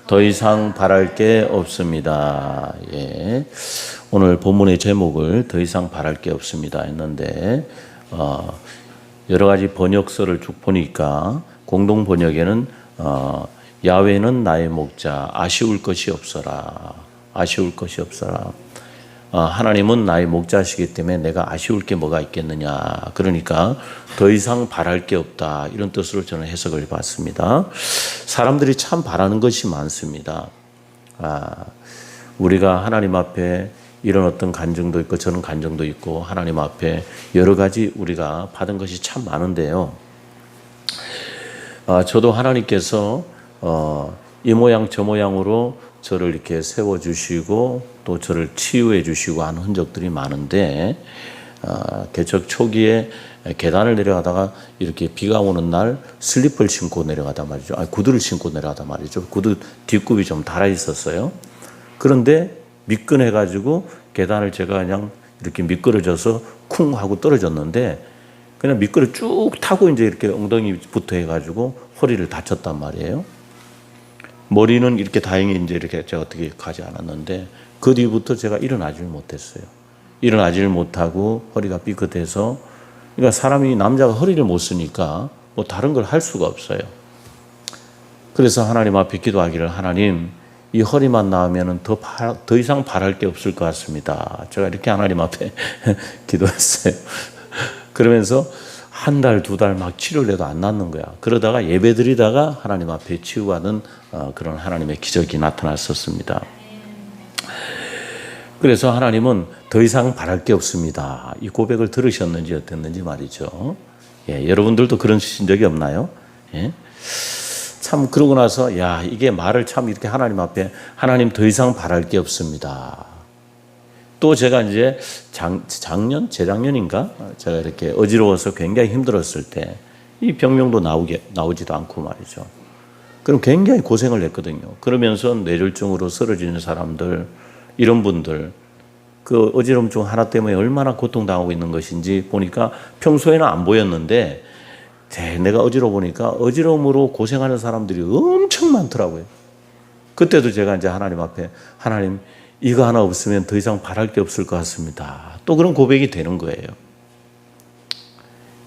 더 이상 바랄 게 없습니다. 예. 오늘 본문의 제목을 더 이상 바랄 게 없습니다 했는데 여러 가지 번역서를 쭉 보니까 공동 번역에는 야훼는 나의 목자, 아쉬울 것이 없어라. 아쉬울 것이 없어라. 하나님은 나의 목자시기 때문에 내가 아쉬울 게 뭐가 있겠느냐. 그러니까 더 이상 바랄 게 없다. 이런 뜻으로 저는 해석을 봤습니다. 사람들이 참 바라는 것이 많습니다. 우리가 하나님 앞에 이런 어떤 간증도 있고 저런 간증도 있고 하나님 앞에 여러 가지 우리가 받은 것이 참 많은데요. 저도 하나님께서 이 모양 저 모양으로 저를 이렇게 세워주시고 또 저를 치유해 주시고 하는 흔적들이 많은데 개척 초기에 계단을 내려가다가 이렇게 비가 오는 날 슬리퍼를 신고 내려가다 말이죠. 구두를 신고 내려가다 말이죠. 구두 뒷굽이 좀 닳아 있었어요. 그런데 미끈해가지고 계단을 제가 그냥 이렇게 미끄러져서 쿵 하고 떨어졌는데 그냥 미끄러 쭉 타고 이제 이렇게 엉덩이부터 해가지고 허리를 다쳤단 말이에요. 머리는 이렇게 다행히 이제 이렇게 제가 어떻게 가지 않았는데 그 뒤부터 제가 일어나지를 못했어요. 일어나지를 못하고 허리가 삐끗해서 그러니까 사람이 남자가 허리를 못 쓰니까 뭐 다른 걸 할 수가 없어요. 그래서 하나님 앞에 기도하기를 하나님 이 허리만 나으면 더 이상 바랄 게 없을 것 같습니다. 제가 이렇게 하나님 앞에 기도했어요. 그러면서 한 달, 두 달 막 치료를 해도 안 낫는 거야. 그러다가 예배 드리다가 하나님 앞에 치유하는 그런 하나님의 기적이 나타났었습니다. 그래서 하나님은 더 이상 바랄 게 없습니다. 이 고백을 들으셨는지 어땠는지 말이죠. 예, 여러분들도 그러신 적이 없나요? 예? 참 그러고 나서 이게 말을 참 이렇게 하나님 앞에 하나님 더 이상 바랄 게 없습니다. 또 제가 이제 재작년인가 제가 이렇게 어지러워서 굉장히 힘들었을 때 이 병명도 나오지도 않고 말이죠. 그럼 굉장히 고생을 했거든요. 그러면서 뇌졸중으로 쓰러지는 사람들 이런 분들 그 어지럼증 하나 때문에 얼마나 고통당하고 있는 것인지 보니까 평소에는 안 보였는데 내가 어지러워 보니까 어지러움으로 고생하는 사람들이 엄청 많더라고요. 그때도 제가 이제 하나님 앞에 하나님 이거 하나 없으면 더 이상 바랄 게 없을 것 같습니다. 또 그런 고백이 되는 거예요.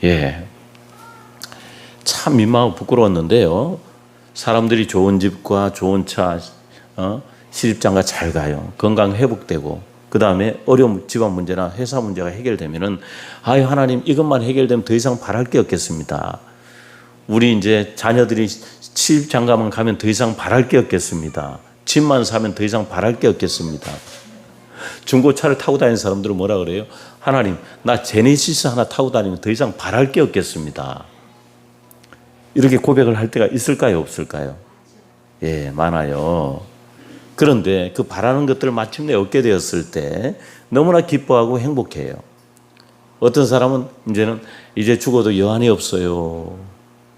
예, 참 민망하고 부끄러웠는데요. 사람들이 좋은 집과 좋은 차, 시집장가 잘 가요. 건강 회복되고 그 다음에 어려운 집안 문제나 회사 문제가 해결되면은 하나님 이것만 해결되면 더 이상 바랄 게 없겠습니다. 우리 이제 자녀들이 시집장가만 가면 더 이상 바랄 게 없겠습니다. 집만 사면 더 이상 바랄 게 없겠습니다. 중고차를 타고 다니는 사람들은 뭐라 그래요? 하나님 나 제네시스 하나 타고 다니면 더 이상 바랄 게 없겠습니다. 이렇게 고백을 할 때가 있을까요? 없을까요? 예, 많아요. 그런데 그 바라는 것들을 마침내 얻게 되었을 때 너무나 기뻐하고 행복해요. 어떤 사람은 이제 죽어도 여한이 없어요.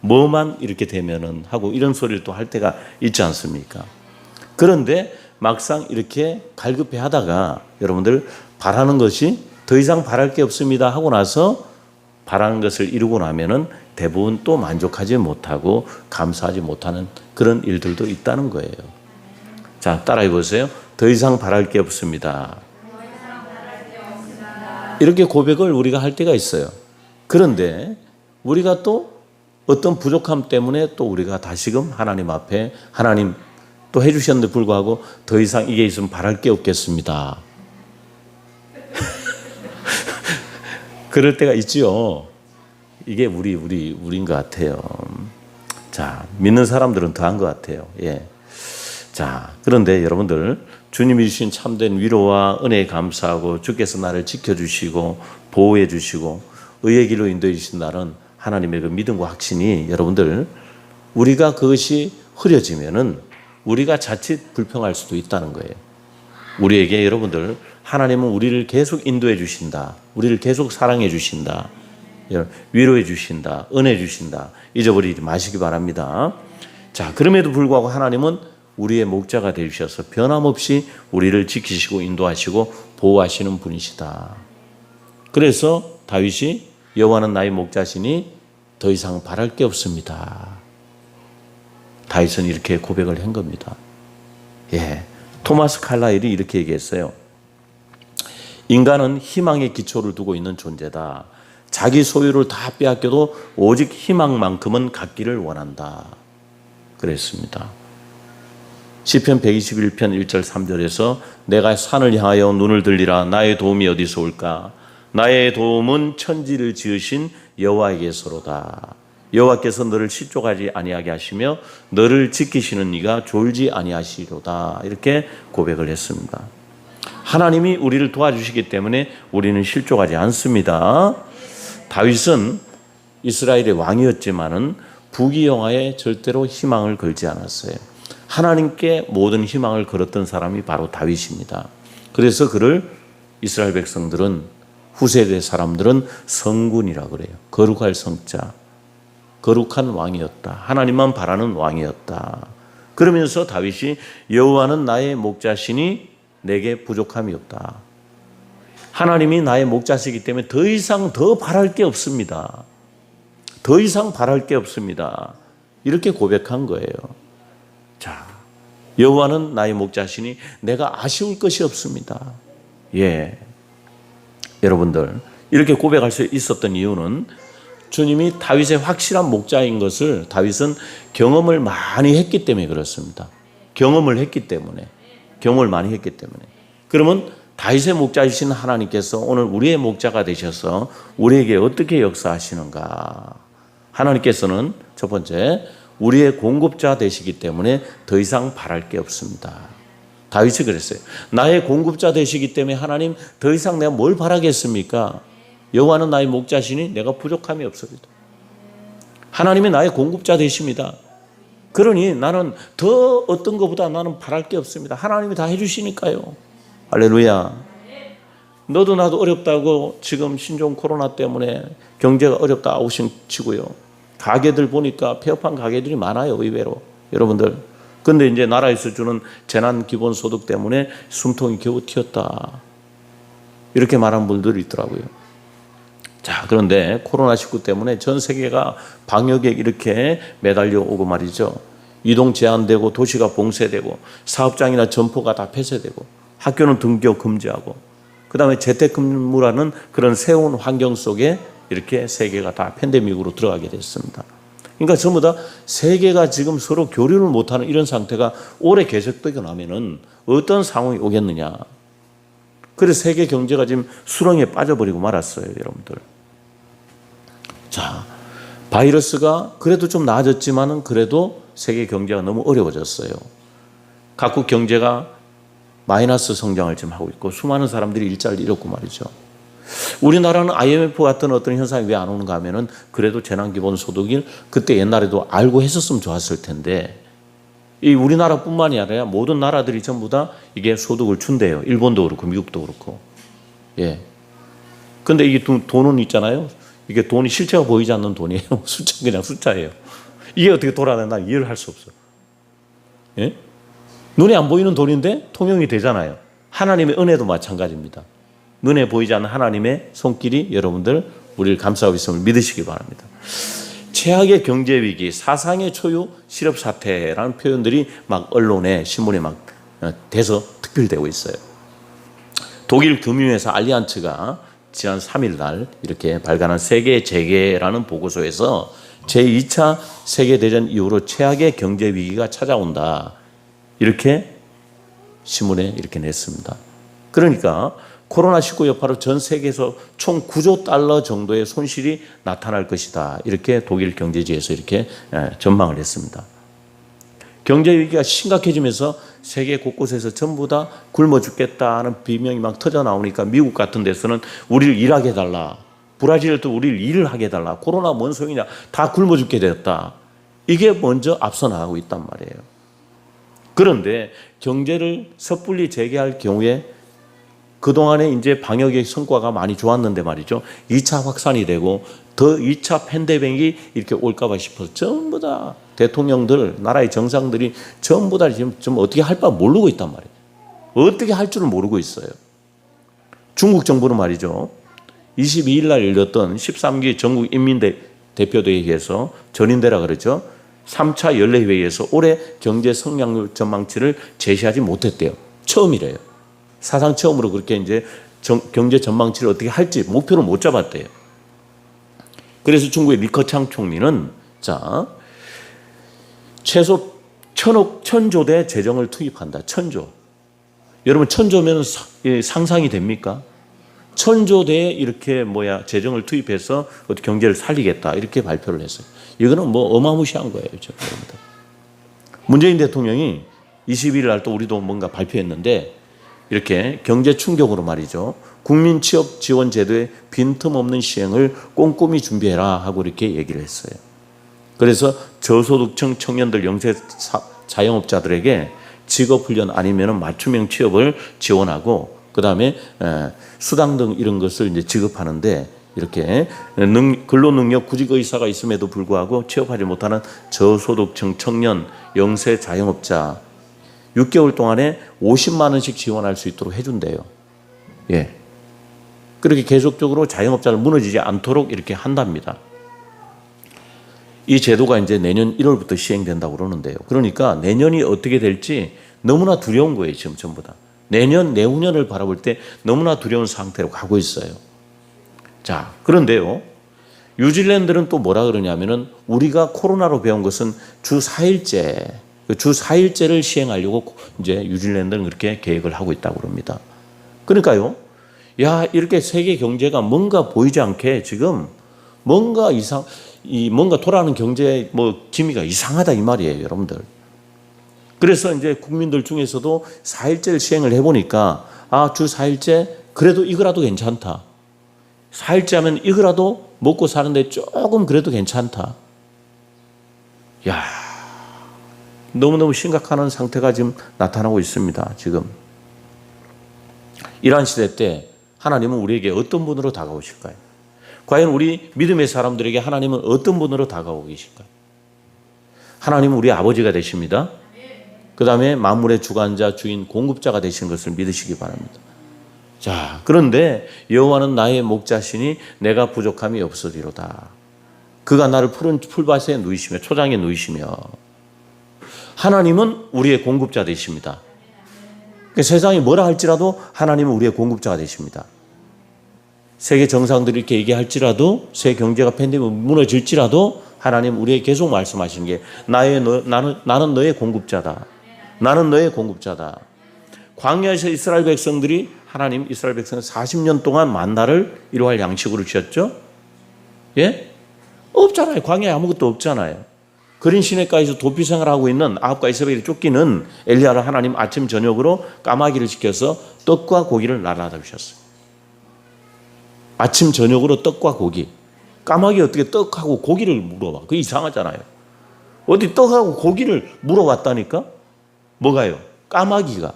뭐만 이렇게 되면은 하고 이런 소리를 또 할 때가 있지 않습니까? 그런데 막상 이렇게 갈급해 하다가 여러분들 바라는 것이 더 이상 바랄 게 없습니다 하고 나서 바라는 것을 이루고 나면은 대부분 또 만족하지 못하고 감사하지 못하는 그런 일들도 있다는 거예요. 자, 따라해 보세요. 더 이상 바랄 게 없습니다. 이렇게 고백을 우리가 할 때가 있어요. 그런데 우리가 또 어떤 부족함 때문에 또 우리가 다시금 하나님 앞에 하나님 또 해주셨는데 불구하고 더 이상 이게 있으면 바랄 게 없겠습니다. 그럴 때가 있지요. 이게 우리인 것 같아요. 자, 믿는 사람들은 더한 것 같아요. 예. 자, 그런데 여러분들 주님이 주신 참된 위로와 은혜에 감사하고 주께서 나를 지켜주시고 보호해 주시고 의의 길로 인도해 주신 날은 하나님의 그 믿음과 확신이 여러분들 우리가 그것이 흐려지면은 우리가 자칫 불평할 수도 있다는 거예요. 우리에게 여러분들 하나님은 우리를 계속 인도해 주신다. 우리를 계속 사랑해 주신다. 위로해 주신다. 은혜 주신다. 잊어버리지 마시기 바랍니다. 자, 그럼에도 불구하고 하나님은 우리의 목자가 되셔서 변함없이 우리를 지키시고 인도하시고 보호하시는 분이시다. 그래서 다윗이 여호와는 나의 목자시니 더 이상 바랄 게 없습니다. 다윗은 이렇게 고백을 한 겁니다. 예, 토마스 칼라일이 이렇게 얘기했어요. 인간은 희망의 기초를 두고 있는 존재다. 자기 소유를 다 빼앗겨도 오직 희망만큼은 갖기를 원한다. 그랬습니다. 시편 121편 1절 3절에서 내가 산을 향하여 눈을 들리라. 나의 도움이 어디서 올까? 나의 도움은 천지를 지으신 여호와에게서로다. 여호와께서 너를 실족하지 아니하게 하시며 너를 지키시는 이가 졸지 아니하시로다. 이렇게 고백을 했습니다. 하나님이 우리를 도와주시기 때문에 우리는 실족하지 않습니다. 다윗은 이스라엘의 왕이었지만은 부귀영화에 절대로 희망을 걸지 않았어요. 하나님께 모든 희망을 걸었던 사람이 바로 다윗입니다. 그래서 그를 이스라엘 백성들은, 후세대 사람들은 성군이라고 그래요. 거룩할 성자, 거룩한 왕이었다. 하나님만 바라는 왕이었다. 그러면서 다윗이 여호와는 나의 목자시니 내게 부족함이 없다. 하나님이 나의 목자시기 때문에 더 이상 더 바랄 게 없습니다. 더 이상 바랄 게 없습니다. 이렇게 고백한 거예요. 자, 여호와는 나의 목자시니 내가 아쉬울 것이 없습니다. 예, 여러분들 이렇게 고백할 수 있었던 이유는 주님이 다윗의 확실한 목자인 것을 다윗은 경험을 많이 했기 때문에 그렇습니다. 경험을 많이 했기 때문에. 그러면 다윗의 목자이신 하나님께서 오늘 우리의 목자가 되셔서 우리에게 어떻게 역사하시는가? 하나님께서는 첫 번째, 우리의 공급자 되시기 때문에 더 이상 바랄 게 없습니다. 다윗이 그랬어요. 나의 공급자 되시기 때문에 하나님 더 이상 내가 뭘 바라겠습니까? 여호와는 나의 목자시니 내가 부족함이 없습니다. 하나님이 나의 공급자 되십니다. 그러니 나는 더 어떤 것보다 나는 바랄 게 없습니다. 하나님이 다 해주시니까요. 할렐루야. 너도 나도 어렵다고 지금 신종 코로나 때문에 경제가 어렵다 아우성치고요. 가게들 보니까 폐업한 가게들이 많아요. 의외로. 여러분들. 근데 이제 나라에서 주는 재난기본소득 때문에 숨통이 겨우 튀었다. 이렇게 말한 분들이 있더라고요. 자, 그런데 코로나19 때문에 전 세계가 방역에 이렇게 매달려 오고 말이죠. 이동 제한되고 도시가 봉쇄되고 사업장이나 점포가 다 폐쇄되고 학교는 등교 금지하고 그 다음에 재택근무라는 그런 새로운 환경 속에 이렇게 세계가 다 팬데믹으로 들어가게 됐습니다. 그러니까 전부 다 세계가 지금 서로 교류를 못하는 이런 상태가 오래 계속되고 나면은 어떤 상황이 오겠느냐. 그래서 세계 경제가 지금 수렁에 빠져버리고 말았어요, 여러분들. 자, 바이러스가 그래도 좀 나아졌지만은 그래도 세계 경제가 너무 어려워졌어요. 각국 경제가 마이너스 성장을 지금 하고 있고 수많은 사람들이 일자리를 잃었고 말이죠. 우리나라는 IMF 같은 어떤 현상이 왜 안 오는가 하면은 그래도 재난기본소득을 그때 옛날에도 알고 했었으면 좋았을 텐데 이 우리나라뿐만이 아니라 모든 나라들이 전부 다 이게 소득을 준대요. 일본도 그렇고 미국도 그렇고. 예. 근데 이게 돈은 있잖아요. 이게 돈이 실체가 보이지 않는 돈이에요. 숫자 그냥 숫자예요. 이게 어떻게 돌아가나 이해를 할 수 없어. 예? 눈에 안 보이는 돈인데 통용이 되잖아요. 하나님의 은혜도 마찬가지입니다. 눈에 보이지 않는 하나님의 손길이 여러분들 우리를 감싸고 있음을 믿으시기 바랍니다. 최악의 경제 위기, 사상의 초유, 실업 사태라는 표현들이 막 언론에 신문에 막 돼서 특필되고 있어요. 독일 금융회사 알리안츠가 지난 3일 날 이렇게 발간한 세계 재계라는 보고서에서 제2차 세계대전 이후로 최악의 경제 위기가 찾아온다. 이렇게 신문에 이렇게 냈습니다. 그러니까 코로나19 여파로 전 세계에서 총 9조 달러 정도의 손실이 나타날 것이다. 이렇게 독일 경제지에서 이렇게 전망을 했습니다. 경제 위기가 심각해지면서 세계 곳곳에서 전부 다 굶어 죽겠다는 비명이 막 터져 나오니까 미국 같은 데서는 우리를 일하게 해달라. 브라질도 우리를 일을 하게 해달라. 코로나 뭔 소용이냐. 다 굶어 죽게 되었다. 이게 먼저 앞서 나가고 있단 말이에요. 그런데 경제를 섣불리 재개할 경우에 그동안에 이제 방역의 성과가 많이 좋았는데 말이죠. 2차 확산이 되고 더 2차 팬데믹이 이렇게 올까봐 싶어서 전부 다 대통령들, 나라의 정상들이 전부 다 지금 좀 어떻게 할 바 모르고 있단 말이에요. 어떻게 할 줄을 모르고 있어요. 중국 정부는 말이죠. 22일 날 열렸던 13기 전국 인민대표대회에서 전인대라 그러죠. 3차 연례회의에서 올해 경제 성장률 전망치를 제시하지 못했대요. 처음이래요. 사상 처음으로 그렇게 이제 경제 전망치를 어떻게 할지 목표를 못 잡았대요. 그래서 중국의 리커창 총리는 최소 1,000조 대 재정을 투입한다. 1,000조. 여러분 1,000조면 상상이 됩니까? 1,000조 대 이렇게 재정을 투입해서 어떻게 경제를 살리겠다 이렇게 발표를 했어요. 이거는 어마무시한 거예요. 문재인 대통령이 21일 날 또 우리도 뭔가 발표했는데 이렇게 경제 충격으로 말이죠. 국민 취업 지원 제도의 빈틈없는 시행을 꼼꼼히 준비해라 하고 이렇게 얘기를 했어요. 그래서 저소득층 청년들 영세 자영업자들에게 직업훈련 아니면 맞춤형 취업을 지원하고 그다음에 수당 등 이런 것을 이제 지급하는데 이렇게 근로능력 구직 의사가 있음에도 불구하고 취업하지 못하는 저소득층 청년 영세 자영업자 6개월 동안에 50만 원씩 지원할 수 있도록 해준대요. 예. 그렇게 계속적으로 자영업자를 무너지지 않도록 이렇게 한답니다. 이 제도가 이제 내년 1월부터 시행된다고 그러는데요. 그러니까 내년이 어떻게 될지 너무나 두려운 거예요. 지금 전부 다. 내년, 내후년을 바라볼 때 너무나 두려운 상태로 가고 있어요. 자, 그런데요. 뉴질랜드는 또 뭐라 그러냐면은 우리가 코로나로 배운 것은 주 4일제, 주 4일제를 시행하려고 이제 뉴질랜드는 그렇게 계획을 하고 있다고 그럽니다. 그러니까요. 야, 이렇게 세계 경제가 뭔가 보이지 않게 지금 뭔가 돌아가는 경제 기미가 이상하다 이 말이에요, 여러분들. 그래서 이제 국민들 중에서도 4일제를 시행을 해보니까 주 4일제 그래도 이거라도 괜찮다. 4일째 하면 이거라도 먹고 사는데 조금 그래도 괜찮다. 야, 너무너무 심각한 상태가 지금 나타나고 있습니다. 지금. 이러한 시대 때 하나님은 우리에게 어떤 분으로 다가오실까요? 과연 우리 믿음의 사람들에게 하나님은 어떤 분으로 다가오고 계실까요? 하나님은 우리 아버지가 되십니다. 그 다음에 만물의 주관자, 주인, 공급자가 되시는 것을 믿으시기 바랍니다. 자, 그런데 여호와는 나의 목자시니 내가 부족함이 없으리로다. 그가 나를 푸른 풀밭에 누이시며 초장에 누이시며 하나님은 우리의 공급자 되십니다. 그러니까 세상이 뭐라 할지라도 하나님은 우리의 공급자가 되십니다. 세계 정상들이 이렇게 얘기할지라도 세계 경제가 팬데믹 무너질지라도 하나님 우리에게 계속 말씀하시는 게 나는 너의 공급자다. 나는 너의 공급자다. 광야에서 이스라엘 백성들이 하나님 이스라엘 백성은 40년 동안 만나를 이루할 양식으로 주셨죠? 예? 없잖아요. 광야에 아무것도 없잖아요. 그린 시내가에서 도피 생활하고 있는 아합과 이세벨이 쫓기는 엘리야를 하나님 아침 저녁으로 까마귀를 시켜서 떡과 고기를 날아다 주셨어요. 아침 저녁으로 떡과 고기. 까마귀 어떻게 떡하고 고기를 물어봐. 그게 이상하잖아요. 어디 떡하고 고기를 물어봤다니까? 뭐가요? 까마귀가.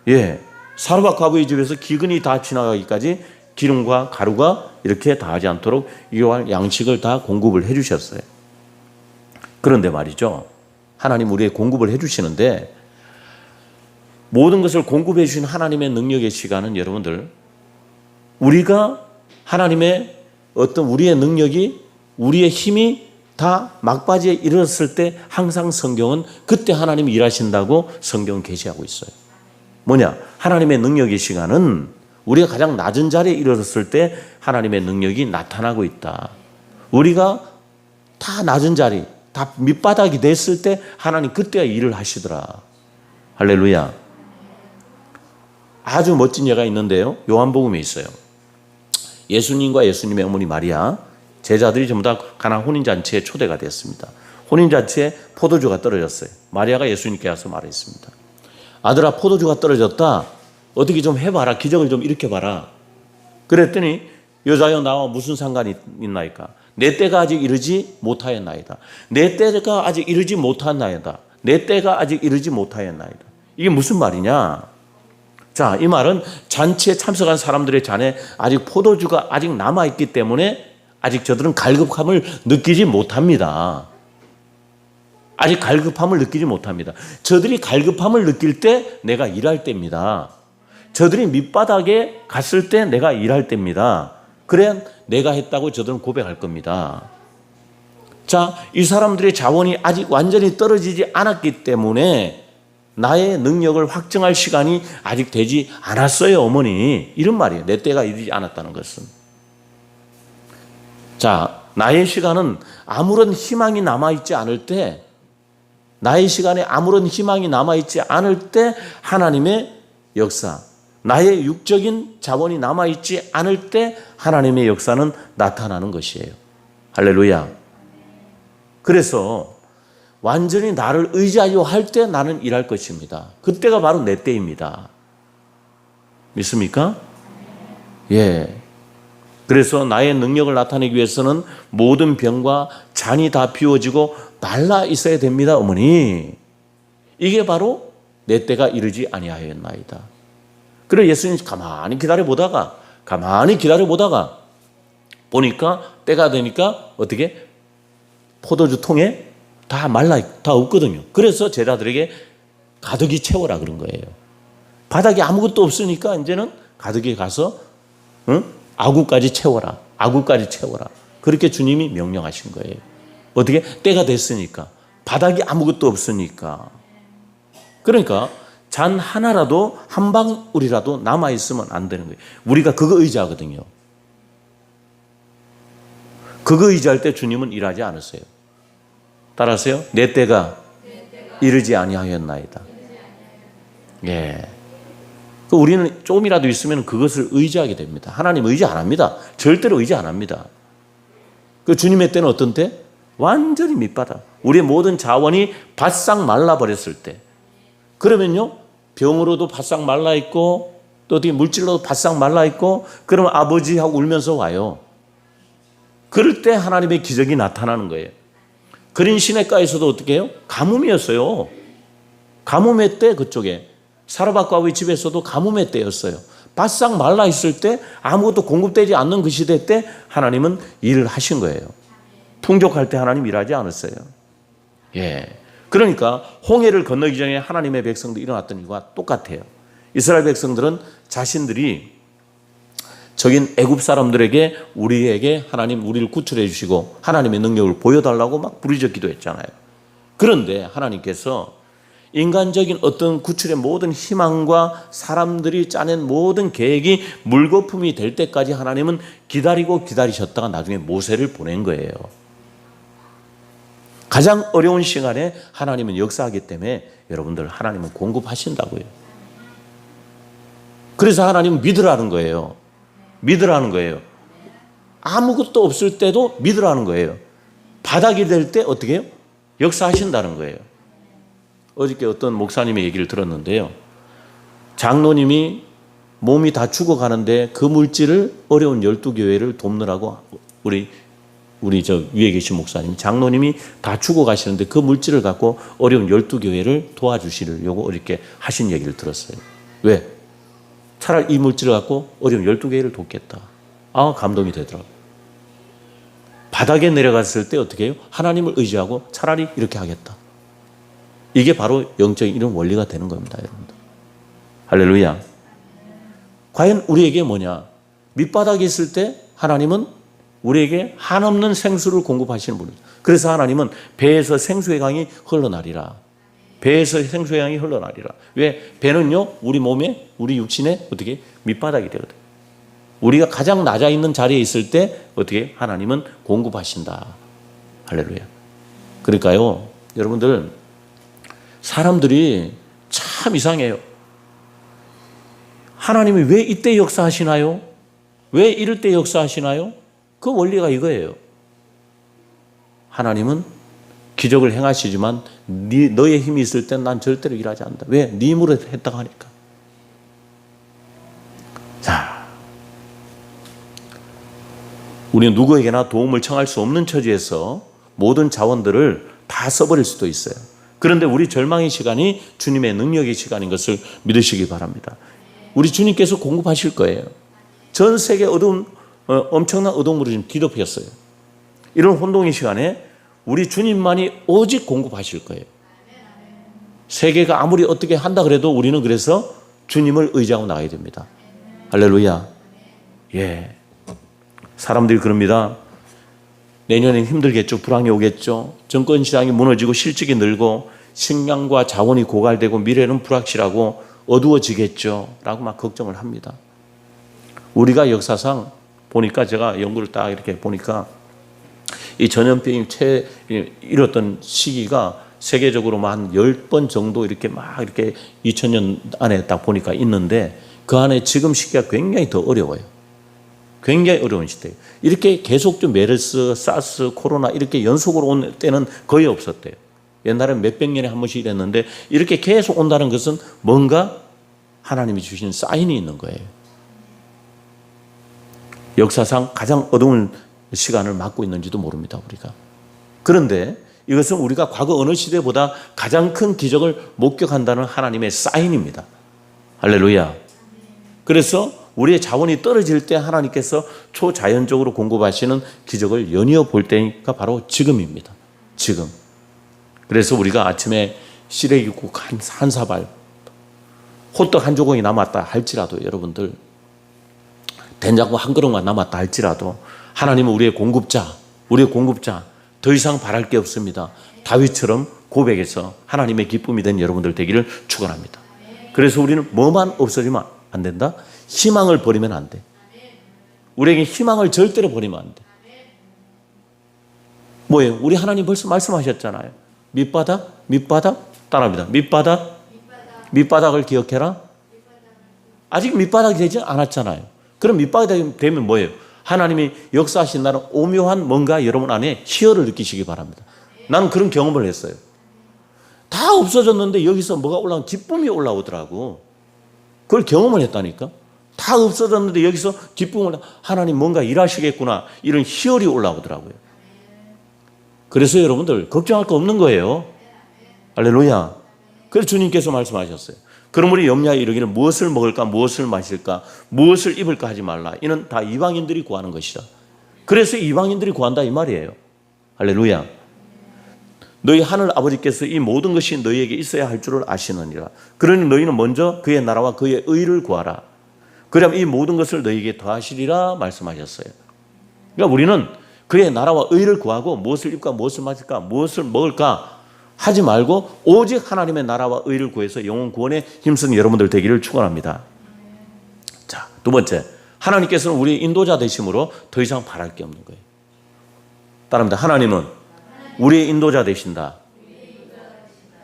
예. 사르밧 과부의 집에서 기근이 다 지나가기까지 기름과 가루가 이렇게 닿지 않도록 이러한 양식을 다 공급을 해 주셨어요. 그런데 말이죠. 하나님 우리의 공급을 해 주시는데 모든 것을 공급해 주신 하나님의 능력의 시간은 여러분들 우리가 하나님의 어떤 우리의 능력이 우리의 힘이 다 막바지에 이르렀을 때 항상 성경은 그때 하나님이 일하신다고 성경은 계시하고 있어요. 뭐냐? 하나님의 능력의 시간은 우리가 가장 낮은 자리에 이르렀을 때 하나님의 능력이 나타나고 있다. 우리가 다 낮은 자리, 다 밑바닥이 됐을 때 하나님 그때야 일을 하시더라. 할렐루야. 아주 멋진 예가 있는데요. 요한복음에 있어요. 예수님과 예수님의 어머니 마리아 제자들이 전부 다 가나 혼인잔치에 초대가 됐습니다. 혼인잔치에 포도주가 떨어졌어요. 마리아가 예수님께 와서 말했습니다. 아들아 포도주가 떨어졌다. 어떻게 좀 해봐라. 기적을 좀 일으켜봐라. 그랬더니 여자여 나와 무슨 상관이 있나이까. 내 때가 아직 이르지 못하였나이다. 내 때가 아직 이르지 못하였나이다. 내 때가 아직 이르지 못하였나이다. 이게 무슨 말이냐. 자, 이 말은 잔치에 참석한 사람들의 잔에 아직 포도주가 아직 남아있기 때문에 아직 저들은 갈급함을 느끼지 못합니다. 아직 갈급함을 느끼지 못합니다. 저들이 갈급함을 느낄 때 내가 일할 때입니다. 저들이 밑바닥에 갔을 때 내가 일할 때입니다. 그래야 내가 했다고 저들은 고백할 겁니다. 자, 이 사람들의 자원이 아직 완전히 떨어지지 않았기 때문에 나의 능력을 확증할 시간이 아직 되지 않았어요, 어머니. 이런 말이에요. 내 때가 이르지 않았다는 것은. 자, 나의 시간은 아무런 희망이 남아있지 않을 때, 나의 시간에 아무런 희망이 남아있지 않을 때 하나님의 역사, 나의 육적인 자원이 남아있지 않을 때 하나님의 역사는 나타나는 것이에요. 할렐루야. 그래서 완전히 나를 의지하려 할 때 나는 일할 것입니다. 그때가 바로 내 때입니다. 믿습니까? 예. 그래서 나의 능력을 나타내기 위해서는 모든 병과 잔이 다 비워지고 말라 있어야 됩니다, 어머니. 이게 바로 내 때가 이르지 아니하였나이다. 그래 예수님 가만히 기다려보다가 보니까 때가 되니까 어떻게 포도주 통에 다 다 없거든요. 그래서 제자들에게 가득히 채워라 그런 거예요. 바닥에 아무것도 없으니까 이제는 가득히 가서 아구까지 채워라. 그렇게 주님이 명령하신 거예요. 어떻게? 때가 됐으니까. 바닥이 아무것도 없으니까. 그러니까 잔 하나라도 한 방울이라도 남아있으면 안 되는 거예요. 우리가 그거 의지하거든요. 그거 의지할 때 주님은 일하지 않으세요. 따라하세요. 내 때가 이르지 아니하였나이다. 예. 우리는 조금이라도 있으면 그것을 의지하게 됩니다. 하나님 의지 안 합니다. 절대로 의지 안 합니다. 그 주님의 때는 어떤 때? 완전히 밑바닥. 우리의 모든 자원이 바싹 말라버렸을 때. 그러면요, 병으로도 바싹 말라있고, 또 어떻게 물질로도 바싹 말라있고, 그러면 아버지하고 울면서 와요. 그럴 때 하나님의 기적이 나타나는 거예요. 그린 시냇가에서도 어떻게 해요? 가뭄이었어요. 가뭄의 때 그쪽에. 사르밧과의 집에서도 가뭄의 때였어요. 바싹 말라있을 때 아무것도 공급되지 않는 그 시대 때 하나님은 일을 하신 거예요. 풍족할 때 하나님 일하지 않았어요. 예. 그러니까 홍해를 건너기 전에 하나님의 백성들이 일어났던 일과 똑같아요. 이스라엘 백성들은 자신들이 적인 애굽 사람들에게 우리에게 하나님 우리를 구출해 주시고 하나님의 능력을 보여달라고 막 부르짖기도 했잖아요. 그런데 하나님께서 인간적인 어떤 구출의 모든 희망과 사람들이 짜낸 모든 계획이 물거품이 될 때까지 하나님은 기다리셨다가 나중에 모세를 보낸 거예요. 가장 어려운 시간에 하나님은 역사하기 때문에 여러분들 하나님은 공급하신다고요. 그래서 하나님은 믿으라는 거예요. 아무것도 없을 때도 믿으라는 거예요. 바닥이 될 때 어떻게 해요? 역사하신다는 거예요. 어저께 어떤 목사님의 얘기를 들었는데요. 장로님이 몸이 다 죽어가는데 그 물질을 어려운 12교회를 돕느라고 우리 저 위에 계신 목사님, 장로님이 다 죽어가시는데 그 물질을 갖고 어려운 12교회를 도와주시려고 이렇게 하신 얘기를 들었어요. 왜? 차라리 이 물질을 갖고 어려운 12교회를 돕겠다. 아, 감동이 되더라고요. 바닥에 내려갔을 때 어떻게 해요? 하나님을 의지하고 차라리 이렇게 하겠다. 이게 바로 영적인 이런 원리가 되는 겁니다, 여러분들. 할렐루야. 과연 우리에게 뭐냐? 밑바닥에 있을 때 하나님은 우리에게 한없는 생수를 공급하시는 분입니다. 그래서 하나님은 배에서 생수의 강이 흘러나리라. 왜? 배는요, 우리 몸에, 우리 육신에 어떻게 밑바닥이 되거든요. 우리가 가장 낮아 있는 자리에 있을 때 어떻게 하나님은 공급하신다. 할렐루야. 그러니까요, 여러분들, 사람들이 참 이상해요. 하나님이 왜 이때 역사하시나요? 왜 이럴 때 역사하시나요? 그 원리가 이거예요. 하나님은 기적을 행하시지만 너의 힘이 있을 땐 난 절대로 일하지 않는다. 왜? 네 힘으로 했다고 하니까. 자, 우리는 누구에게나 도움을 청할 수 없는 처지에서 모든 자원들을 다 써버릴 수도 있어요. 그런데 우리 절망의 시간이 주님의 능력의 시간인 것을 믿으시기 바랍니다. 우리 주님께서 공급하실 거예요. 전 세계 엄청난 어둠으로 지금 뒤덮였어요. 이런 혼동의 시간에 우리 주님만이 오직 공급하실 거예요. 세계가 아무리 어떻게 한다 그래도 우리는 그래서 주님을 의지하고 나가야 됩니다. 할렐루야. 예. 사람들이 그럽니다. 내년엔 힘들겠죠. 불황이 오겠죠. 정권시장이 무너지고 실직이 늘고 식량과 자원이 고갈되고 미래는 불확실하고 어두워지겠죠. 라고 막 걱정을 합니다. 우리가 역사상 보니까 제가 연구를 딱 이렇게 보니까 이 전염병이 일었던 시기가 세계적으로 한 10번 정도 이렇게 막 이렇게 2000년 안에 딱 보니까 있는데 그 안에 지금 시기가 굉장히 더 어려워요. 굉장히 어려운 시대예요. 이렇게 계속 좀 메르스, 사스, 코로나 이렇게 연속으로 온 때는 거의 없었대요. 옛날에 몇백 년에 한 번씩 이랬는데 이렇게 계속 온다는 것은 뭔가 하나님이 주신 사인이 있는 거예요. 역사상 가장 어두운 시간을 맞고 있는지도 모릅니다, 우리가. 그런데 이것은 우리가 과거 어느 시대보다 가장 큰 기적을 목격한다는 하나님의 사인입니다. 할렐루야. 그래서 우리의 자원이 떨어질 때 하나님께서 초자연적으로 공급하시는 기적을 연이어 볼 때가 바로 지금입니다. 지금. 그래서 우리가 아침에 시래기국 한 사발, 호떡 한 조각이 남았다 할지라도 여러분들, 된장국 한 그릇만 남았다 할지라도 하나님은 우리의 공급자, 더 이상 바랄 게 없습니다. 다윗처럼 고백해서 하나님의 기쁨이 된 여러분들 되기를 축원합니다. 그래서 우리는 뭐만 없어지면 안 된다? 희망을 버리면 안 돼. 우리에게 희망을 절대로 버리면 안 돼. 뭐예요? 우리 하나님 벌써 말씀하셨잖아요. 밑바닥 따라합니다. 밑바닥을 기억해라. 아직 밑바닥이 되지 않았잖아요. 그럼 밑바닥이 되면 뭐예요? 하나님이 역사하신 나는 오묘한 뭔가 여러분 안에 희열을 느끼시기 바랍니다. 나는 그런 경험을 했어요. 다 없어졌는데 여기서 뭐가 올라오면 기쁨이 올라오더라고. 그걸 경험을 했다니까. 다 없어졌는데 여기서 기쁨을, 하나님 뭔가 일하시겠구나, 이런 희열이 올라오더라고요. 그래서 여러분들 걱정할 거 없는 거예요. 할렐루야. 그래서 주님께서 말씀하셨어요. 그럼 우리 염려하여 이르기를 무엇을 먹을까, 무엇을 마실까, 무엇을 입을까 하지 말라. 이는 다 이방인들이 구하는 것이다. 그래서 이방인들이 구한다 이 말이에요. 할렐루야. 너희 하늘 아버지께서 이 모든 것이 너희에게 있어야 할 줄을 아시느니라. 그러니 너희는 먼저 그의 나라와 그의 의를 구하라. 그럼 이 모든 것을 너희에게 더하시리라 말씀하셨어요. 그러니까 우리는 그의 나라와 의를 구하고 무엇을 입을까, 무엇을 마실까, 무엇을 먹을까 하지 말고 오직 하나님의 나라와 의를 구해서 영혼 구원에 힘쓰는 여러분들 되기를 축원합니다. 자, 두 번째, 하나님께서는 우리의 인도자 되심으로 더 이상 바랄 게 없는 거예요. 따라합니다. 하나님은 우리의 인도자 되신다.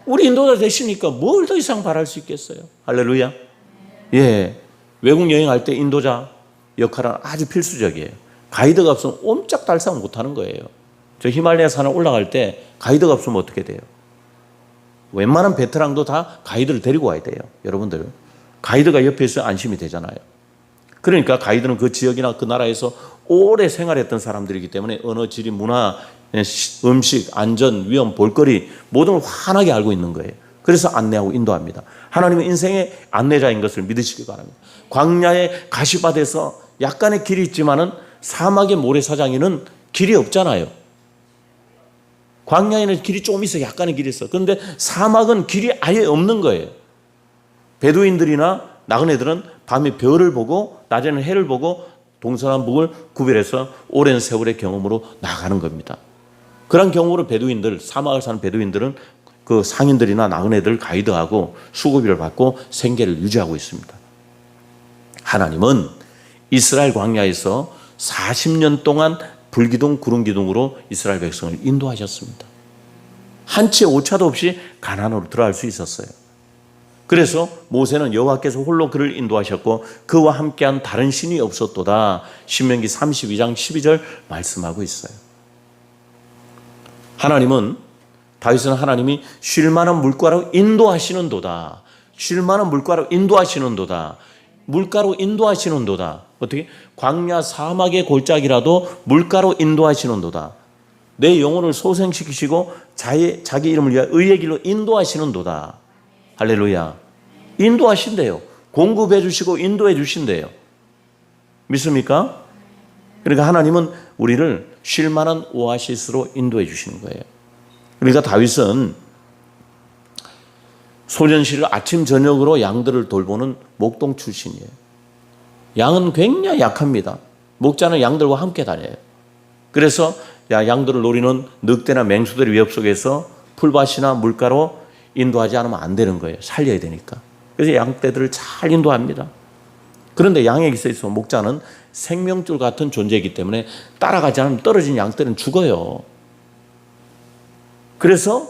우리 인도자 되시니까 뭘 더 이상 바랄 수 있겠어요? 할렐루야. 예, 외국 여행할 때 인도자 역할은 아주 필수적이에요. 가이드가 없으면 옴짝달싹 못하는 거예요. 저 히말라야 산을 올라갈 때 가이드가 없으면 어떻게 돼요? 웬만한 베테랑도 다 가이드를 데리고 와야 돼요. 여러분들, 가이드가 옆에 있어야 안심이 되잖아요. 그러니까 가이드는 그 지역이나 그 나라에서 오래 생활했던 사람들이기 때문에 언어, 지리, 문화, 음식, 안전, 위험, 볼거리 모든 걸 환하게 알고 있는 거예요. 그래서 안내하고 인도합니다. 하나님은 인생의 안내자인 것을 믿으시기 바랍니다. 광야의 가시밭에서 약간의 길이 있지만은 사막의 모래사장에는 길이 없잖아요. 광야에는 길이 좀 있어, 약간의 길이 있어. 그런데 사막은 길이 아예 없는 거예요. 베두인들이나 나그네들은 밤에 별을 보고 낮에는 해를 보고 동서남북을 구별해서 오랜 세월의 경험으로 나가는 겁니다. 그런 경우로 베두인들, 사막을 사는 베두인들은 그 상인들이나 나그네들 가이드하고 수고비를 받고 생계를 유지하고 있습니다. 하나님은 이스라엘 광야에서 40년 동안 불기둥, 구름기둥으로 이스라엘 백성을 인도하셨습니다. 한치의 오차도 없이 가나안으로 들어갈 수 있었어요. 그래서 모세는 여호와께서 홀로 그를 인도하셨고 그와 함께한 다른 신이 없었도다. 신명기 32장 12절 말씀하고 있어요. 하나님은, 다윗은 하나님이 쉴 만한 물가로 인도하시는도다. 쉴 만한 물가로 인도하시는도다. 물가로 인도하시는도다. 어떻게? 광야 사막의 골짜기라도 물가로 인도하시는도다. 내 영혼을 소생시키시고 자기 이름을 위하여 의의 길로 인도하시는도다. 할렐루야. 인도하신대요. 공급해 주시고 인도해 주신대요. 믿습니까? 그러니까 하나님은 우리를 쉴 만한 오아시스로 인도해 주시는 거예요. 그러니까 다윗은 소년시를 아침 저녁으로 양들을 돌보는 목동 출신이에요. 양은 굉장히 약합니다. 목자는 양들과 함께 다녀요. 그래서 양들을 노리는 늑대나 맹수들의 위협 속에서 풀밭이나 물가로 인도하지 않으면 안 되는 거예요. 살려야 되니까. 그래서 양떼들을 잘 인도합니다. 그런데 양에게 있어서 목자는 생명줄 같은 존재이기 때문에 따라가지 않으면 떨어진 양떼는 죽어요. 그래서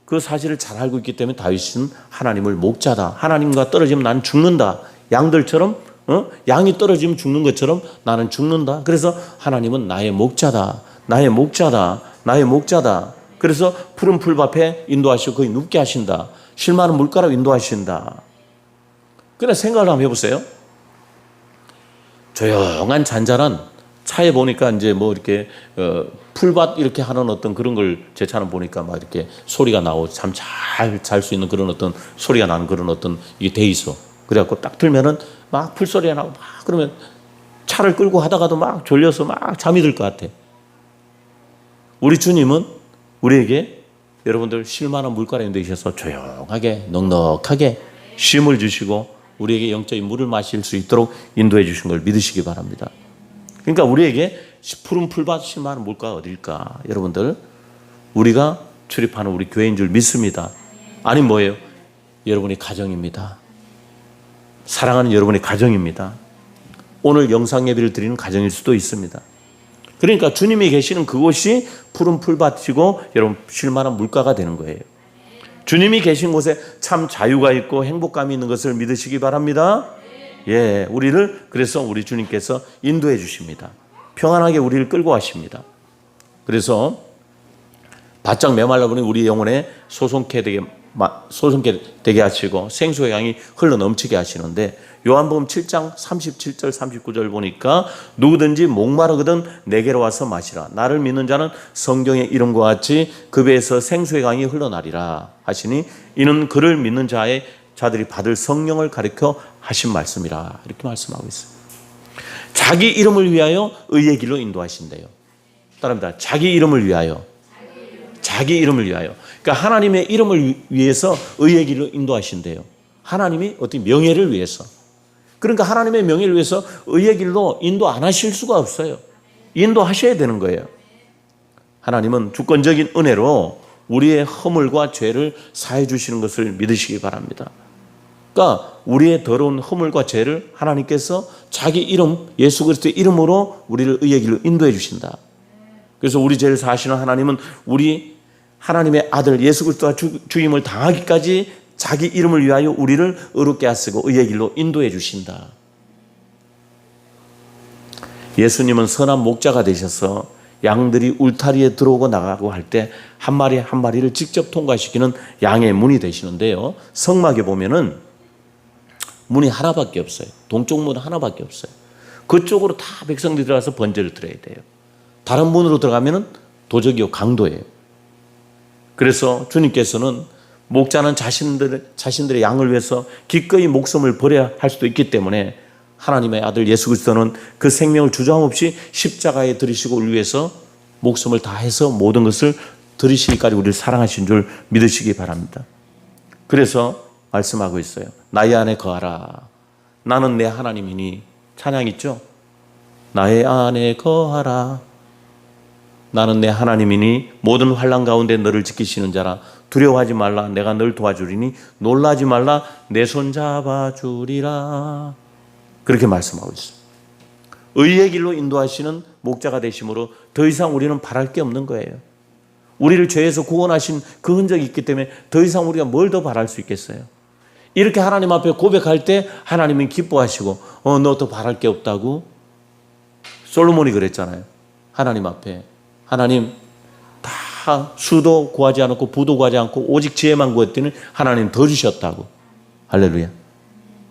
그 사실을 잘 알고 있기 때문에 다윗은 하나님을 목자다. 하나님과 떨어지면 나는 죽는다. 양들처럼 양이 떨어지면 죽는 것처럼 나는 죽는다. 그래서 하나님은 나의 목자다. 나의 목자다. 나의 목자다. 그래서 푸른 풀밭에 인도하시고 거기 눕게 하신다. 쉴 만한 물가로 인도하신다. 그러나 생각을 한번 해보세요. 조용한 잔잔한 차에 보니까 이제 뭐 이렇게 풀밭 이렇게 하는 어떤 그런 걸 제 차는 보니까 막 이렇게 소리가 나고 참 잘 잘 수 있는 그런 어떤 소리가 나는 그런 어떤 이게 돼 있어. 그래갖고 딱 들면은 막 풀소리가 나고 막 그러면 차를 끌고 하다가도 막 졸려서 막 잠이 들 것 같아. 우리 주님은 우리에게 여러분들 쉴만한 물가에 인도하셔서 조용하게 넉넉하게 쉼을 주시고 우리에게 영적인 물을 마실 수 있도록 인도해 주신 걸 믿으시기 바랍니다. 그러니까 우리에게 푸른 풀밭 쉴만한 물가가 어딜까? 여러분들 우리가 출입하는 우리 교회인 줄 믿습니다. 아니 뭐예요? 여러분의 가정입니다. 사랑하는 여러분의 가정입니다. 오늘 영상 예배를 드리는 가정일 수도 있습니다. 그러니까 주님이 계시는 그곳이 푸른 풀밭이고 여러분 쉴만한 물가가 되는 거예요. 주님이 계신 곳에 참 자유가 있고 행복감이 있는 것을 믿으시기 바랍니다. 예, 우리를 그래서 우리 주님께서 인도해 주십니다. 평안하게 우리를 끌고 가십니다. 그래서 바짝 메말라 보니 우리 영혼에 소송케 되게 하시고 생수의 양이 흘러 넘치게 하시는데 요한복음 7장 37절 39절 보니까 누구든지 목마르거든 내게로 와서 마시라. 나를 믿는 자는 성경의 이름과 같이 그 배에서 생수의 강이 흘러나리라 하시니 이는 그를 믿는 자들이 받을 성령을 가리켜 하신 말씀이라. 이렇게 말씀하고 있어요. 자기 이름을 위하여 의의 길로 인도하신대요. 따라합니다. 자기 이름을 위하여. 자기 이름을 위하여. 그러니까 하나님의 이름을 위해서 의의 길로 인도하신대요. 하나님이 어떤 명예를 위해서. 그러니까 하나님의 명예를 위해서 의의 길로 인도 안 하실 수가 없어요. 인도하셔야 되는 거예요. 하나님은 주권적인 은혜로 우리의 허물과 죄를 사해 주시는 것을 믿으시기 바랍니다. 그러니까 우리의 더러운 허물과 죄를 하나님께서 자기 이름 예수 그리스도의 이름으로 우리를 의의 길로 인도해 주신다. 그래서 우리 죄를 사하시는 하나님은 우리 하나님의 아들 예수 그리스도가 죽임을 당하기까지 자기 이름을 위하여 우리를 의롭게 하시고 의의 길로 인도해 주신다. 예수님은 선한 목자가 되셔서 양들이 울타리에 들어오고 나가고 할 때 한 마리 한 마리를 직접 통과시키는 양의 문이 되시는데요. 성막에 보면은 문이 하나밖에 없어요. 동쪽 문 하나밖에 없어요. 그쪽으로 다 백성들이 들어가서 번제를 드려야 돼요. 다른 문으로 들어가면은 도적이요 강도예요. 그래서 주님께서는 목자는 자신들의 양을 위해서 기꺼이 목숨을 버려야 할 수도 있기 때문에 하나님의 아들 예수 그리스도는 그 생명을 주저함 없이 십자가에 들이시고 우리 위해서 목숨을 다해서 모든 것을 들이시기까지 우리를 사랑하신 줄 믿으시기 바랍니다. 그래서 말씀하고 있어요. 나의 안에 거하라. 나는 내 하나님이니. 찬양 있죠? 나의 안에 거하라. 나는 내 하나님이니 모든 환난 가운데 너를 지키시는 자라. 두려워하지 말라. 내가 널 도와주리니 놀라지 말라. 내 손 잡아주리라. 그렇게 말씀하고 있어요. 의의 길로 인도하시는 목자가 되심으로 더 이상 우리는 바랄 게 없는 거예요. 우리를 죄에서 구원하신 그 흔적이 있기 때문에 더 이상 우리가 뭘 더 바랄 수 있겠어요. 이렇게 하나님 앞에 고백할 때 하나님은 기뻐하시고 너 더 바랄 게 없다고 솔로몬이 그랬잖아요. 하나님 앞에 하나님 다 수도 구하지 않았고 부도 구하지 않고 오직 지혜만 구했더니 하나님 더 주셨다고. 할렐루야.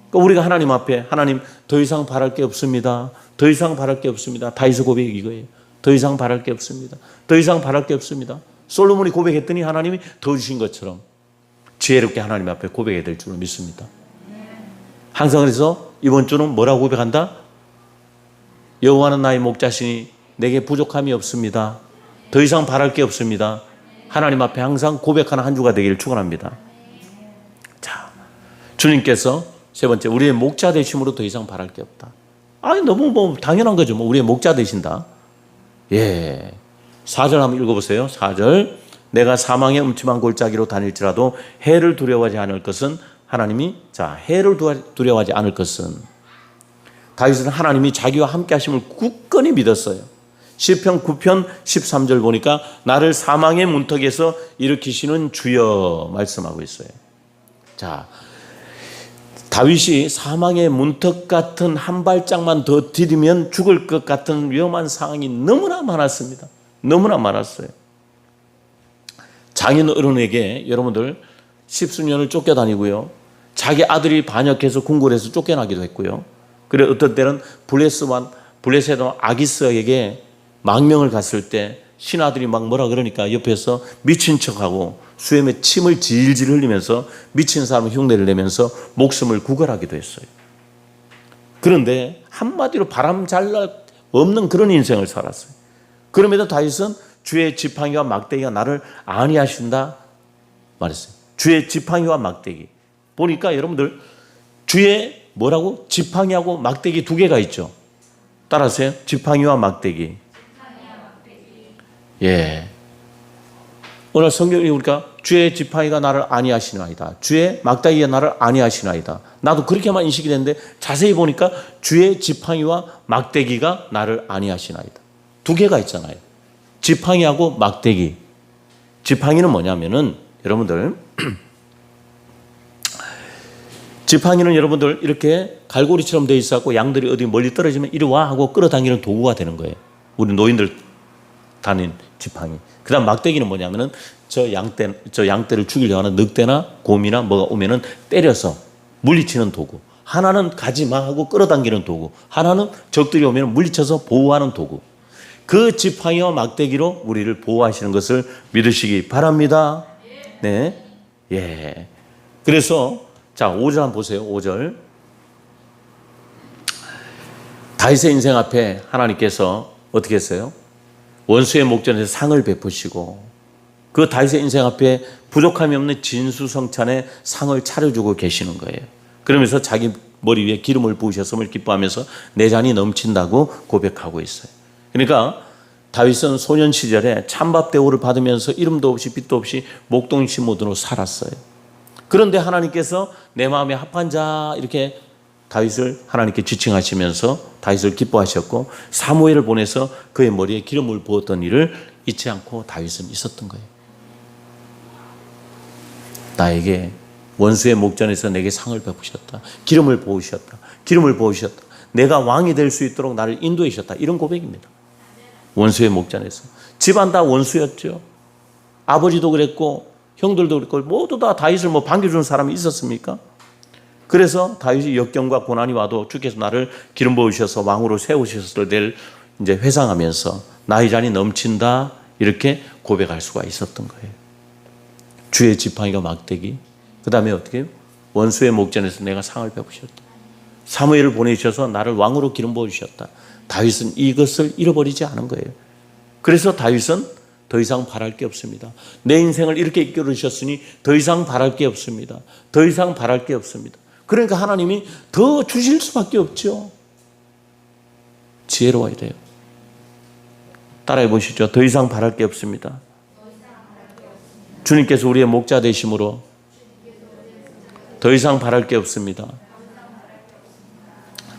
그러니까 우리가 하나님 앞에 하나님 더 이상 바랄 게 없습니다. 더 이상 바랄 게 없습니다. 다윗의 고백이 이거예요. 더 이상 바랄 게 없습니다. 더 이상 바랄 게 없습니다. 솔로몬이 고백했더니 하나님이 더 주신 것처럼 지혜롭게 하나님 앞에 고백해야 될 줄을 믿습니다. 항상 그래서 이번 주는 뭐라고 고백한다? 여호와는 나의 목자시니 내게 부족함이 없습니다. 더 이상 바랄 게 없습니다. 하나님 앞에 항상 고백하는 한 주가 되기를 축원합니다. 자, 주님께서 세 번째 우리의 목자 되심으로 더 이상 바랄 게 없다. 아니 너무 당연한 거죠. 우리의 목자 되신다. 예, 4절 한번 읽어보세요. 4절. 내가 사망의 음침한 골짜기로 다닐지라도 해를 두려워하지 않을 것은 하나님이 해를 두려워하지 않을 것은 다윗은 하나님이 자기와 함께 하심을 굳건히 믿었어요. 시편 9편 13절 보니까 나를 사망의 문턱에서 일으키시는 주여 말씀하고 있어요. 자, 다윗이 사망의 문턱 같은 한 발짝만 더 디디면 죽을 것 같은 위험한 상황이 너무나 많았습니다. 너무나 많았어요. 장인 어른에게 여러분들 십수년을 쫓겨다니고요. 자기 아들이 반역해서 궁궐에서 쫓겨나기도 했고요. 그래 어떤 때는 블레셋 아기스에게 망명을 갔을 때 신하들이 막 뭐라 그러니까 옆에서 미친 척하고 수염에 침을 질질 흘리면서 미친 사람 흉내를 내면서 목숨을 구걸하기도 했어요. 그런데 한마디로 바람 잘 날 없는 그런 인생을 살았어요. 그럼에도 다윗은 주의 지팡이와 막대기가 나를 안위하신다 말했어요. 주의 지팡이와 막대기. 보니까 여러분들 주의 뭐라고? 지팡이하고 막대기 두 개가 있죠. 따라하세요. 지팡이와 막대기. 예. 오늘 성경이 우리가 주의 지팡이가 나를 안위하시나이다. 주의 막대기가 나를 안위하시나이다. 나도 그렇게만 인식이 됐는데 자세히 보니까 주의 지팡이와 막대기가 나를 안위하시나이다. 두 개가 있잖아요. 지팡이하고 막대기. 지팡이는 뭐냐면은 여러분들 지팡이는 여러분들 이렇게 갈고리처럼 돼 있어갖고 양들이 어디 멀리 떨어지면 이리 와 하고 끌어당기는 도구가 되는 거예요. 우리 노인들 다닌 지팡이. 그 다음 막대기는 뭐냐면은 저 양떼를 죽이려고 하는 늑대나 곰이나 뭐가 오면은 때려서 물리치는 도구. 하나는 가지마 하고 끌어당기는 도구. 하나는 적들이 오면 물리쳐서 보호하는 도구. 그 지팡이와 막대기로 우리를 보호하시는 것을 믿으시기 바랍니다. 네. 예. 그래서 자, 5절 한번 보세요. 5절. 다윗의 인생 앞에 하나님께서 어떻게 했어요? 원수의 목전에서 상을 베푸시고 그 다윗의 인생 앞에 부족함이 없는 진수성찬의 상을 차려주고 계시는 거예요. 그러면서 자기 머리 위에 기름을 부으셨음을 기뻐하면서 내 잔이 넘친다고 고백하고 있어요. 그러니까 다윗은 소년 시절에 찬밥 대우를 받으면서 이름도 없이 빛도 없이 목동치 못으로 살았어요. 그런데 하나님께서 내 마음에 합한 자 이렇게 다윗을 하나님께 지칭하시면서 다윗을 기뻐하셨고 사무엘을 보내서 그의 머리에 기름을 부었던 일을 잊지 않고 다윗은 있었던 거예요. 나에게 원수의 목전에서 내게 상을 베푸셨다. 기름을 부으셨다. 기름을 부으셨다. 내가 왕이 될 수 있도록 나를 인도해 주셨다. 이런 고백입니다. 원수의 목전에서. 집안 다 원수였죠. 아버지도 그랬고 형들도 그랬고 모두 다 다윗을 반겨주는 사람이 있었습니까? 그래서 다윗이 역경과 고난이 와도 주께서 나를 기름 부으셔서 왕으로 세우셨을 때를 이제 회상하면서 나의 잔이 넘친다 이렇게 고백할 수가 있었던 거예요. 주의 지팡이가 막대기. 그 다음에 어떻게 해요? 원수의 목전에서 내가 상을 베푸셨다. 사무엘을 보내주셔서 나를 왕으로 기름 부으셨다. 다윗은 이것을 잃어버리지 않은 거예요. 그래서 다윗은 더 이상 바랄 게 없습니다. 내 인생을 이렇게 이끌으셨으니 더 이상 바랄 게 없습니다. 더 이상 바랄 게 없습니다. 그러니까 하나님이 더 주실 수밖에 없죠. 지혜로워야 돼요. 따라해 보시죠. 더 이상 바랄 게 없습니다. 주님께서 우리의 목자 되심으로 더 이상 바랄 게 없습니다.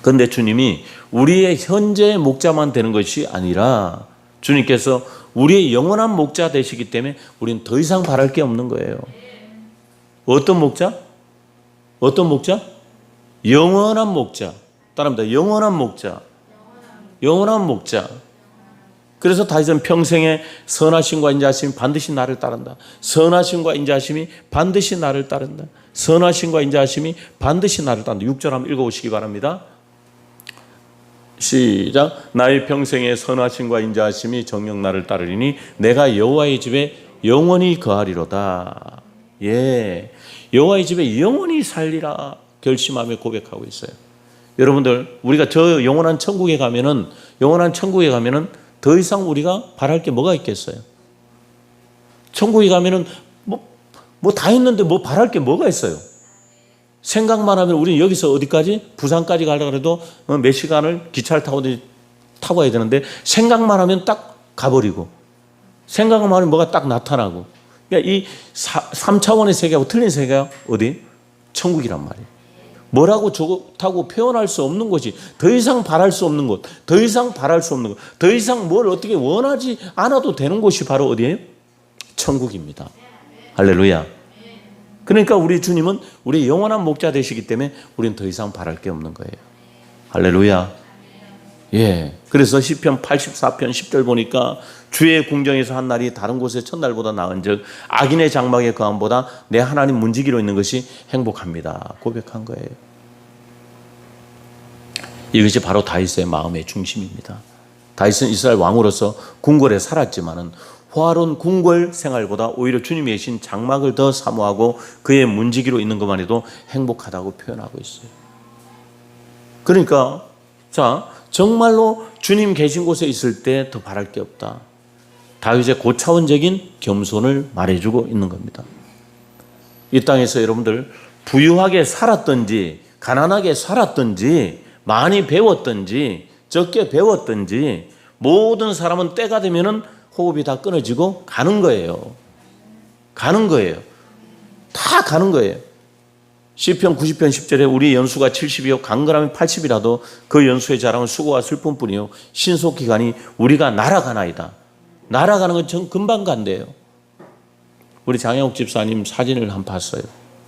그런데 주님이 우리의 현재의 목자만 되는 것이 아니라 주님께서 우리의 영원한 목자 되시기 때문에 우리는 더 이상 바랄 게 없는 거예요. 어떤 목자? 어떤 목자? 영원한 목자. 따라합니다. 영원한 목자. 영원한 목자. 그래서 다윗은 평생에 선하심과 인자하심이 반드시 나를 따른다. 선하심과 인자하심이 반드시 나를 따른다. 선하심과 인자하심이 반드시 나를 따른다. 6절 한번 읽어보시기 바랍니다. 시작. 나의 평생에 선하심과 인자하심이 정녕 나를 따르리니 내가 여호와의 집에 영원히 거하리로다. 예, 여호와의 집에 영원히 살리라 결심하며 고백하고 있어요. 여러분들 우리가 저 영원한 천국에 가면은 더 이상 우리가 바랄 게 뭐가 있겠어요? 천국에 가면은 뭐 다 있는데 뭐 바랄 게 뭐가 있어요? 생각만 하면 우리는 여기서 어디까지? 부산까지 가려고 해도 몇 시간을 기차를 타고 와야 되는데 생각만 하면 딱 가버리고 생각만 하면 뭐가 딱 나타나고. 그러니까 이 3차원의 세계하고 틀린 세계가 어디? 천국이란 말이에요. 뭐라고 좋다고 표현할 수 없는 것이, 더 이상 바랄 수 없는 것, 더 이상 바랄 수 없는 것, 더 이상 뭘 어떻게 원하지 않아도 되는 곳이 바로 어디예요? 천국입니다. 할렐루야. 그러니까 우리 주님은 우리 영원한 목자 되시기 때문에 우리는 더 이상 바랄 게 없는 거예요. 할렐루야. 예. 그래서 시편 84편 10절 보니까 주의 궁정에서 한 날이 다른 곳의 첫날보다 나은즉 악인의 장막의 거함보다 내 하나님 문지기로 있는 것이 행복합니다. 고백한 거예요. 이것이 바로 다윗의 마음의 중심입니다. 다윗은 이스라엘 왕으로서 궁궐에 살았지만은 호화로운 궁궐 생활보다 오히려 주님이 계신 장막을 더 사모하고 그의 문지기로 있는 것만 해도 행복하다고 표현하고 있어요. 그러니까 자, 정말로 주님 계신 곳에 있을 때 더 바랄 게 없다. 다윗의 고차원적인 겸손을 말해주고 있는 겁니다. 이 땅에서 여러분들 부유하게 살았든지 가난하게 살았든지 많이 배웠든지 적게 배웠든지 모든 사람은 때가 되면은 호흡이 다 끊어지고 가는 거예요. 가는 거예요. 다 가는 거예요. 시편 90편 10절에 우리 연수가 70이요 강건함이 80이라도 그 연수의 자랑은 수고와 슬픔뿐이요 신속기간이 우리가 날아가나이다. 날아가는 건 전 금방 간대요. 우리 장영욱 집사님 사진을 한번 봤어요.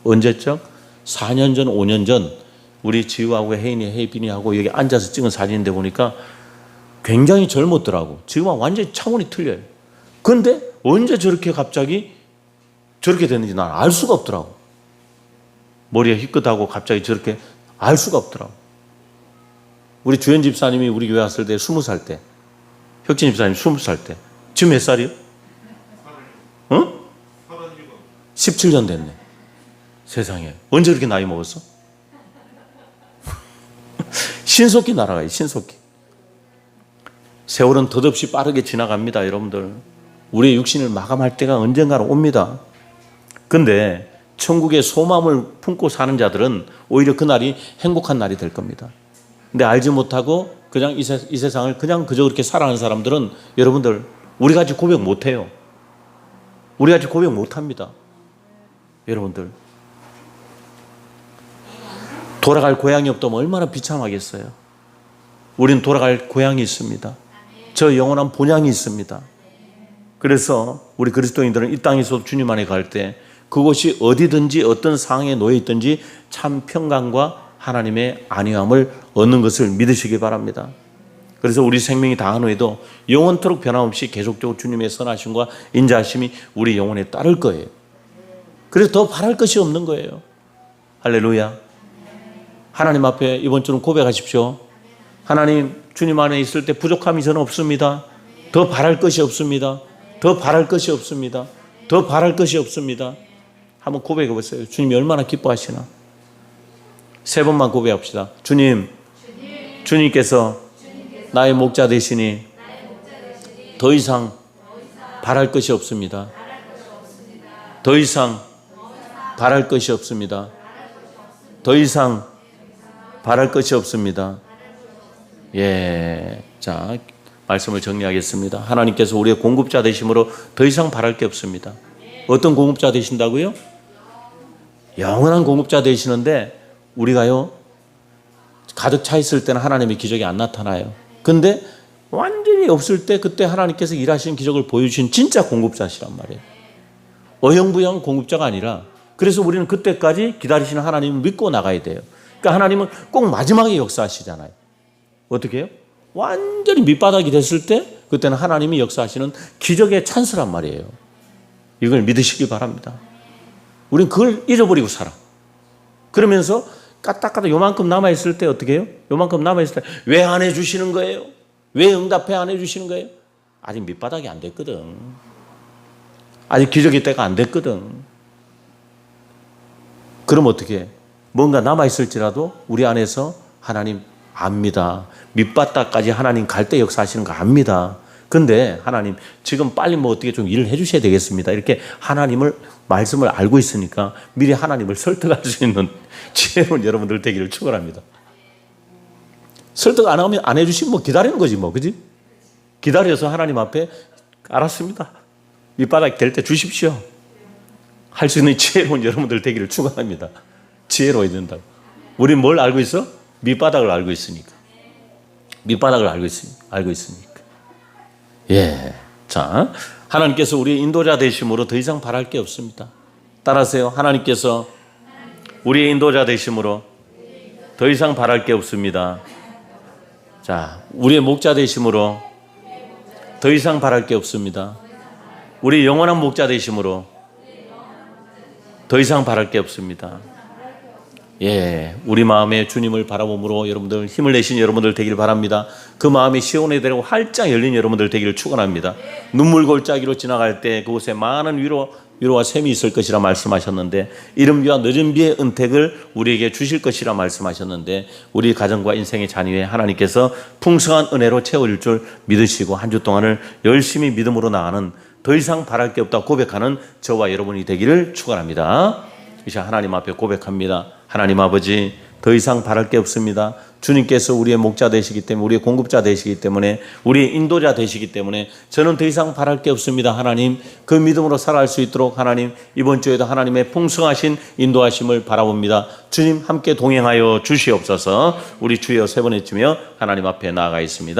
언제적? 4년 전 5년 전 우리 지우하고 혜빈이하고 여기 앉아서 찍은 사진인데 보니까 굉장히 젊었더라고. 지금은 완전히 차원이 틀려요. 그런데 언제 저렇게 갑자기 저렇게 됐는지 난 알 수가 없더라고. 머리가 희끗하고 갑자기 저렇게 알 수가 없더라고. 우리 주현 집사님이 우리 교회 왔을 때 20살 때, 혁진 집사님 20살 때, 지금 몇 살이요? 어? 17년 됐네. 세상에. 언제 그렇게 나이 먹었어? 신속히 날아가요. 신속히. 세월은 덧없이 빠르게 지나갑니다. 여러분들. 우리의 육신을 마감할 때가 언젠가는 옵니다. 근데 천국의 소망을 품고 사는 자들은 오히려 그날이 행복한 날이 될 겁니다. 근데 알지 못하고 그냥 이 세상을 그냥 그저 그렇게 살아가는 사람들은 여러분들 우리같이 고백 못해요. 우리같이 고백 못합니다. 여러분들 돌아갈 고향이 없다면 얼마나 비참하겠어요. 우리는 돌아갈 고향이 있습니다. 저 영원한 본향이 있습니다. 그래서 우리 그리스도인들은 이 땅에서 주님 안에 갈 때 그곳이 어디든지 어떤 상황에 놓여 있든지 참 평강과 하나님의 안위함을 얻는 것을 믿으시기 바랍니다. 그래서 우리 생명이 다한 후에도 영원토록 변함없이 계속적으로 주님의 선하심과 인자하심이 우리 영혼에 따를 거예요. 그래서 더 바랄 것이 없는 거예요. 할렐루야. 하나님 앞에 이번 주는 고백하십시오. 하나님, 주님 안에 있을 때 부족함이 저는 없습니다. 더 바랄 것이 없습니다. 더 바랄 것이 없습니다. 더 바랄 것이 없습니다. 한번 고백해 보세요. 주님이 얼마나 기뻐하시나. 3번만 고백합시다. 주님, 주님께서 나의 목자 되시니 더 이상 바랄 것이 없습니다. 더 이상 바랄 것이 없습니다. 더 이상 바랄 것이 없습니다. 예, 자, 말씀을 정리하겠습니다. 하나님께서 우리의 공급자 되심으로 더 이상 바랄 게 없습니다. 어떤 공급자 되신다고요? 영원한 공급자 되시는데 우리가요 가득 차 있을 때는 하나님의 기적이 안 나타나요. 근데 완전히 없을 때 그때 하나님께서 일하시는 기적을 보여주신 진짜 공급자시란 말이에요. 어영부영 공급자가 아니라, 그래서 우리는 그때까지 기다리시는 하나님을 믿고 나가야 돼요. 그러니까 하나님은 꼭 마지막에 역사하시잖아요. 어떻게 해요? 완전히 밑바닥이 됐을 때 그때는 하나님이 역사하시는 기적의 찬스란 말이에요. 이걸 믿으시기 바랍니다. 우린 그걸 잊어버리고 살아. 그러면서 까딱까딱 요만큼 남아있을 때 어떻게 해요? 요만큼 남아있을 때 왜 안 해주시는 거예요? 왜 응답해 안 해주시는 거예요? 아직 밑바닥이 안 됐거든. 아직 기적의 때가 안 됐거든. 그럼 어떻게 해? 뭔가 남아있을지라도 우리 안에서 하나님 압니다. 밑바닥까지 하나님 갈 때 역사하시는 거 압니다. 근데 하나님 지금 빨리 뭐 어떻게 좀 일을 해주셔야 되겠습니다. 이렇게 하나님을 말씀을 알고 있으니까 미리 하나님을 설득할 수 있는 지혜로운 여러분들 되기를 축원합니다. 설득 안 하면 안 해주시면 뭐 기다리는 거지 뭐, 그지? 기다려서 하나님 앞에 알았습니다. 밑바닥 될 때 주십시오. 할 수 있는 지혜로운 여러분들 되기를 축원합니다. 지혜로워야 된다고. 우리 뭘 알고 있어? 밑바닥을 알고 있으니까. 밑바닥을 알고 있으니까. 예. 자, 하나님께서 우리의 인도자 되심으로 더 이상 바랄 게 없습니다. 따라하세요. 하나님께서 우리의 인도자 되심으로 더 이상 바랄 게 없습니다. 자, 우리의 목자 되심으로 더 이상 바랄 게 없습니다. 우리 영원한 목자 되심으로 더 이상 바랄 게 없습니다. 예, 우리 마음에 주님을 바라봄으로 여러분들 힘을 내신 여러분들 되길 바랍니다. 그 마음이 시온의 대로 활짝 열린 여러분들 되기를 축원합니다. 눈물 골짜기로 지나갈 때 그곳에 많은 위로와 샘이 있을 것이라 말씀하셨는데, 이른 비와 늦은 비의 은택을 우리에게 주실 것이라 말씀하셨는데, 우리 가정과 인생의 잔위에 하나님께서 풍성한 은혜로 채워질 줄 믿으시고 한 주 동안을 열심히 믿음으로 나가는, 더 이상 바랄 게 없다 고백하는 저와 여러분이 되기를 축원합니다. 이제 하나님 앞에 고백합니다. 하나님 아버지, 더 이상 바랄 게 없습니다. 주님께서 우리의 목자 되시기 때문에, 우리의 공급자 되시기 때문에, 우리의 인도자 되시기 때문에 저는 더 이상 바랄 게 없습니다. 하나님, 그 믿음으로 살아갈 수 있도록 하나님, 이번 주에도 하나님의 풍성하신 인도하심을 바라봅니다. 주님 함께 동행하여 주시옵소서. 우리 주여 세 번 외치며 하나님 앞에 나아가 있습니다.